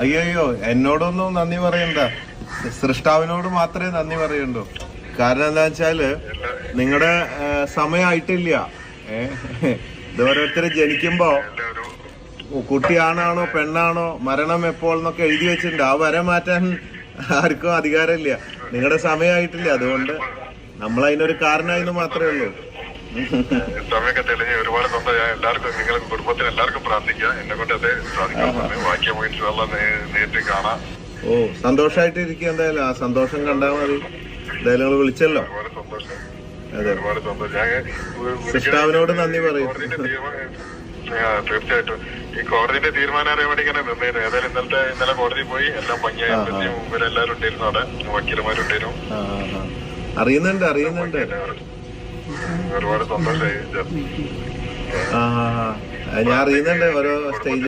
അയ്യോ എന്നോടൊന്നും നന്ദി പറയണ്ട, സൃഷ്ടാവിനോട് മാത്രമേ നന്ദി പറയണ്ടു. കാരണം എന്താ വെച്ചാല് നിങ്ങളുടെ സമയമായിട്ടില്ല. ഇത് ഓരോരുത്തര് ജനിക്കുമ്പോ കുട്ടിയാണാണോ പെണ്ണാണോ മരണം എപ്പോൾ എന്നൊക്കെ എഴുതി വെച്ചിട്ടുണ്ട്. ആ വര മാറ്റാൻ ആർക്കും അധികാരമില്ല. നിങ്ങളുടെ സമയമായിട്ടില്ല, അതുകൊണ്ട് നമ്മൾ അതിനൊരു കാരണമായിരുന്നു മാത്രമേ ഉള്ളൂ. സമയമൊക്കെ തെളിഞ്ഞ് ഒരുപാട് സന്തോഷം. എല്ലാവർക്കും നിങ്ങളുടെ കുടുംബത്തിന് എല്ലാവർക്കും പ്രാർത്ഥിക്കുക. എന്നെ കൊണ്ട് അതേ സാധിക്കാൻ ബാക്കിയുള്ള നേരിട്ട് കാണാം. ഓ സന്തോഷമായിട്ടിരിക്കുക. എന്തായാലും ആ സന്തോഷം കണ്ടാൽ മതി. എന്തായാലും നിങ്ങൾ വിളിച്ചല്ലോ. ഒരുപാട് സന്തോഷം. അതെ, ഒരുപാട് സന്തോഷം. ഞാൻ സൃഷ്ടാവിനോട് നന്ദി പറയും. തീർച്ചയായിട്ടും ഈ കോടതിന്റെ തീരുമാനം അറിയാൻ വേണ്ടി ഇങ്ങനെ നിന്നായിരുന്നു. ഏതായാലും ഇന്നലെ കോടതി പോയി എല്ലാം ഭംഗിയായി. മുമ്പിൽ എല്ലാവരും ഉണ്ടായിരുന്നു, അവിടെ വക്കീലന്മാരുണ്ടായിരുന്നു. അറിയുന്നുണ്ട്. ഒരുപാട് സന്തോഷമായി. ഞാൻ അറിയുന്നുണ്ട് ഓരോ സ്റ്റേജ്